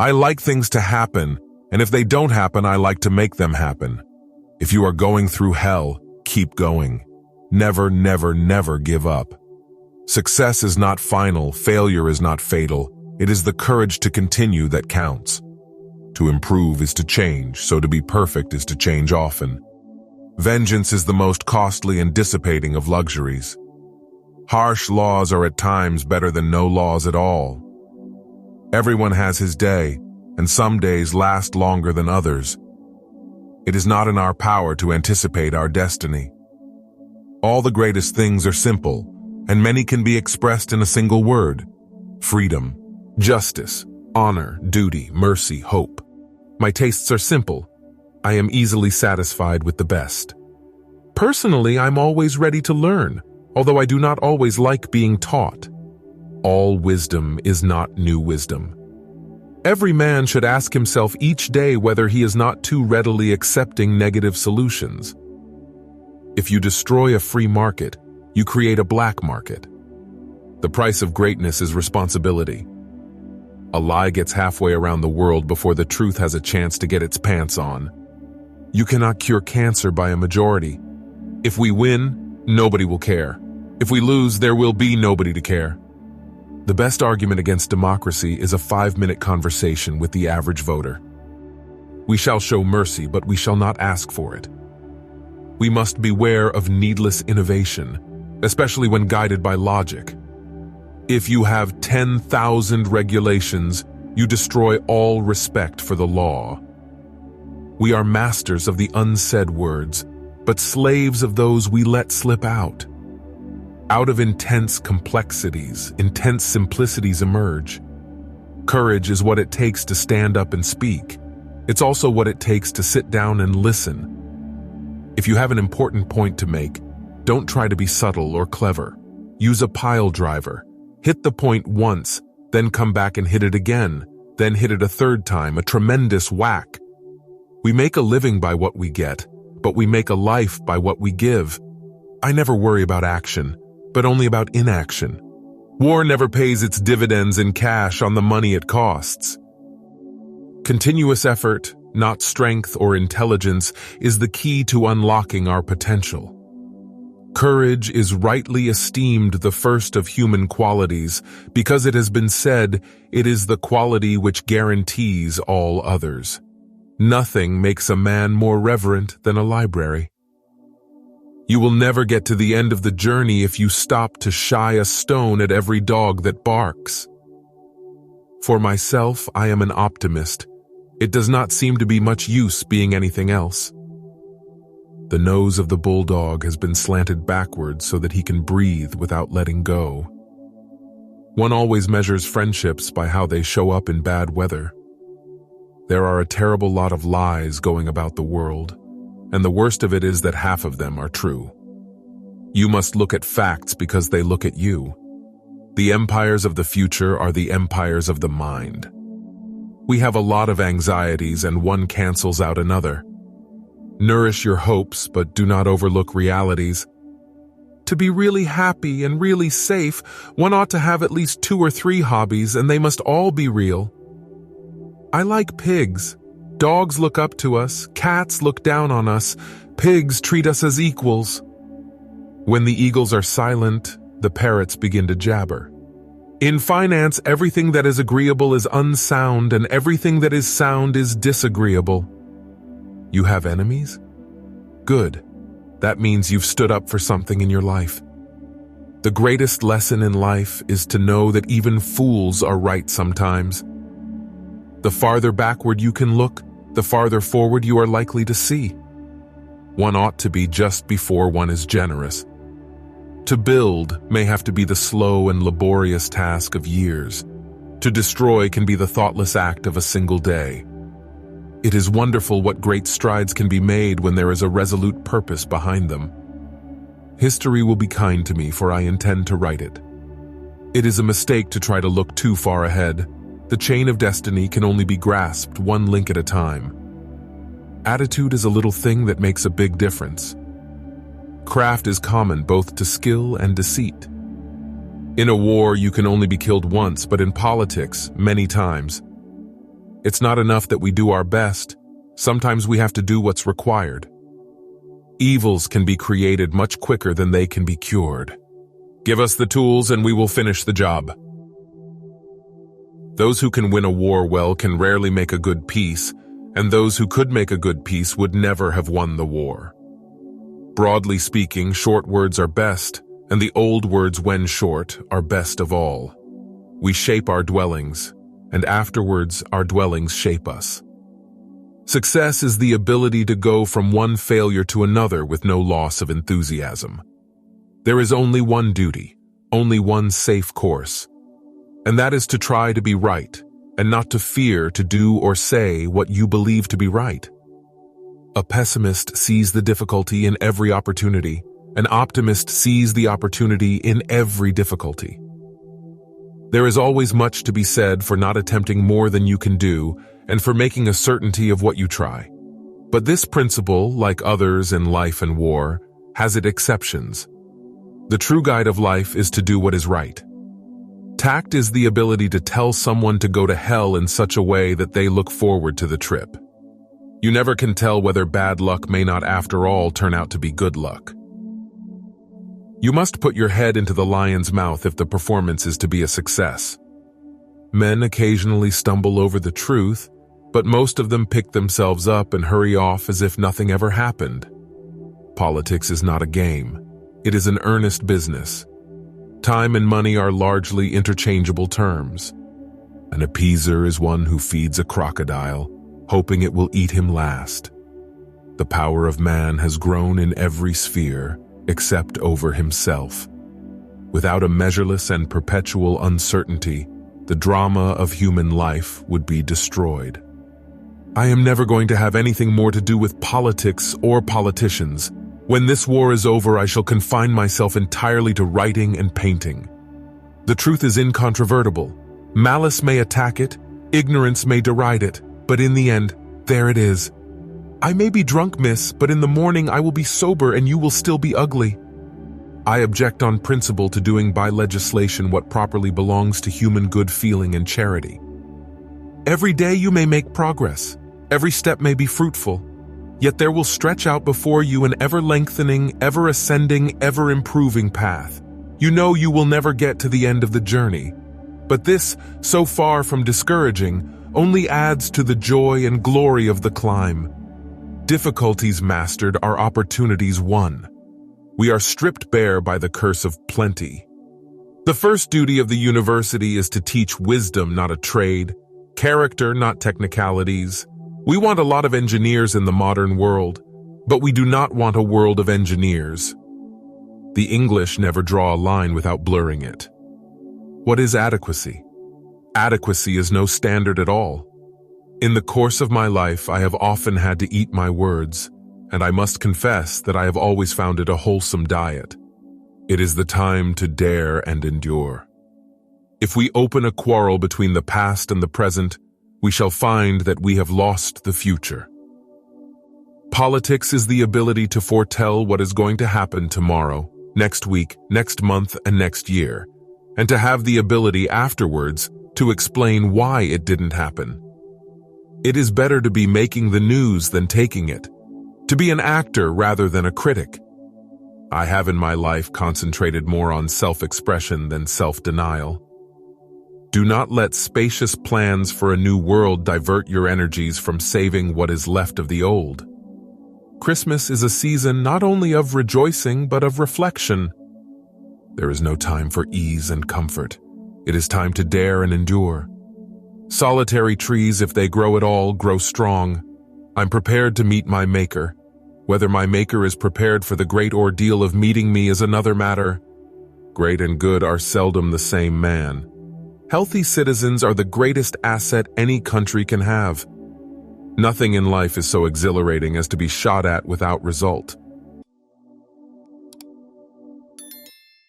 I like things to happen, and if they don't happen, I like to make them happen. If you are going through hell, keep going. Never, never, never give up. Success is not final, failure is not fatal. It is the courage to continue that counts. To improve is to change, so to be perfect is to change often. Vengeance is the most costly and dissipating of luxuries. Harsh laws are at times better than no laws at all. Everyone has his day, and some days last longer than others. It is not in our power to anticipate our destiny. All the greatest things are simple, and many can be expressed in a single word: freedom, justice, honor, duty, mercy, hope. My tastes are simple. I am easily satisfied with the best. Personally, I'm always ready to learn, although I do not always like being taught. All wisdom is not new wisdom. Every man should ask himself each day whether he is not too readily accepting negative solutions. If you destroy a free market, you create a black market. The price of greatness is responsibility. A lie gets halfway around the world before the truth has a chance to get its pants on. You cannot cure cancer by a majority. If we win, nobody will care. If we lose, there will be nobody to care. The best argument against democracy is a 5-minute conversation with the average voter. We shall show mercy, but we shall not ask for it. We must beware of needless innovation, especially when guided by logic. If you have 10,000 regulations, you destroy all respect for the law. We are masters of the unsaid words, but slaves of those we let slip out. Out of intense complexities, intense simplicities emerge. Courage is what it takes to stand up and speak. It's also what it takes to sit down and listen. If you have an important point to make, don't try to be subtle or clever. Use a pile driver. Hit the point once, then come back and hit it again, then hit it a third time, a tremendous whack. We make a living by what we get, but we make a life by what we give. I never worry about action, but only about inaction. War never pays its dividends in cash on the money it costs. Continuous effort, not strength or intelligence, is the key to unlocking our potential. Courage is rightly esteemed the first of human qualities because it has been said it is the quality which guarantees all others. Nothing makes a man more reverent than a library. You will never get to the end of the journey if you stop to shy a stone at every dog that barks. For myself, I am an optimist. It does not seem to be much use being anything else. The nose of the bulldog has been slanted backwards so that he can breathe without letting go. One always measures friendships by how they show up in bad weather. There are a terrible lot of lies going about the world, and the worst of it is that half of them are true. You must look at facts because they look at you. The empires of the future are the empires of the mind. We have a lot of anxieties and one cancels out another. Nourish your hopes, but do not overlook realities. To be really happy and really safe, one ought to have at least 2 or 3 hobbies, and they must all be real. I like pigs. Dogs look up to us, cats look down on us, pigs treat us as equals. When the eagles are silent, the parrots begin to jabber. In finance, everything that is agreeable is unsound, and everything that is sound is disagreeable. You have enemies? Good. That means you've stood up for something in your life. The greatest lesson in life is to know that even fools are right sometimes. The farther backward you can look, the farther forward you are likely to see. One ought to be just before one is generous. To build may have to be the slow and laborious task of years. To destroy can be the thoughtless act of a single day. It is wonderful what great strides can be made when there is a resolute purpose behind them. History will be kind to me, for I intend to write it. It is a mistake to try to look too far ahead. The chain of destiny can only be grasped one link at a time. Attitude is a little thing that makes a big difference. Craft is common both to skill and deceit. In a war, you can only be killed once, but in politics, many times. It's not enough that we do our best. Sometimes we have to do what's required. Evils can be created much quicker than they can be cured. Give us the tools and we will finish the job. Those who can win a war well can rarely make a good peace, and those who could make a good peace would never have won the war. Broadly speaking, short words are best, and the old words when short are best of all. We shape our dwellings, and afterwards our dwellings shape us. Success is the ability to go from one failure to another with no loss of enthusiasm. There is only one duty, only one safe course, and that is to try to be right, and not to fear to do or say what you believe to be right. A pessimist sees the difficulty in every opportunity. An optimist sees the opportunity in every difficulty. There is always much to be said for not attempting more than you can do and for making a certainty of what you try. But this principle, like others in life and war, has its exceptions. The true guide of life is to do what is right. Tact is the ability to tell someone to go to hell in such a way that they look forward to the trip. You never can tell whether bad luck may not after all turn out to be good luck. You must put your head into the lion's mouth if the performance is to be a success. Men occasionally stumble over the truth, but most of them pick themselves up and hurry off as if nothing ever happened. Politics is not a game. It is an earnest business. Time and money are largely interchangeable terms. An appeaser is one who feeds a crocodile, hoping it will eat him last. The power of man has grown in every sphere, except over himself. Without a measureless and perpetual uncertainty, the drama of human life would be destroyed. I am never going to have anything more to do with politics or politicians. When this war is over, I shall confine myself entirely to writing and painting. The truth is incontrovertible. Malice may attack it, ignorance may deride it, but in the end, there it is. I may be drunk, miss, but in the morning I will be sober and you will still be ugly. I object on principle to doing by legislation what properly belongs to human good feeling and charity. Every day you may make progress. Every step may be fruitful. Yet there will stretch out before you an ever-lengthening, ever-ascending, ever-improving path. You know you will never get to the end of the journey. But this, so far from discouraging, only adds to the joy and glory of the climb. Difficulties mastered are opportunities won. We are stripped bare by the curse of plenty. The first duty of the university is to teach wisdom, not a trade, character, not technicalities. We want a lot of engineers in the modern world, but we do not want a world of engineers. The English never draw a line without blurring it. What is adequacy? Adequacy is no standard at all. In the course of my life, I have often had to eat my words, and I must confess that I have always found it a wholesome diet. It is the time to dare and endure. If we open a quarrel between the past and the present, we shall find that we have lost the future. Politics is the ability to foretell what is going to happen tomorrow, next week, next month, and next year, and to have the ability afterwards to explain why it didn't happen. It is better to be making the news than taking it, to be an actor rather than a critic. I have in my life concentrated more on self-expression than self-denial. Do not let spacious plans for a new world divert your energies from saving what is left of the old. Christmas is a season not only of rejoicing but of reflection. There is no time for ease and comfort. It is time to dare and endure. Solitary trees, if they grow at all, grow strong. I'm prepared to meet my Maker. Whether my Maker is prepared for the great ordeal of meeting me is another matter. Great and good are seldom the same man. Healthy citizens are the greatest asset any country can have. Nothing in life is so exhilarating as to be shot at without result.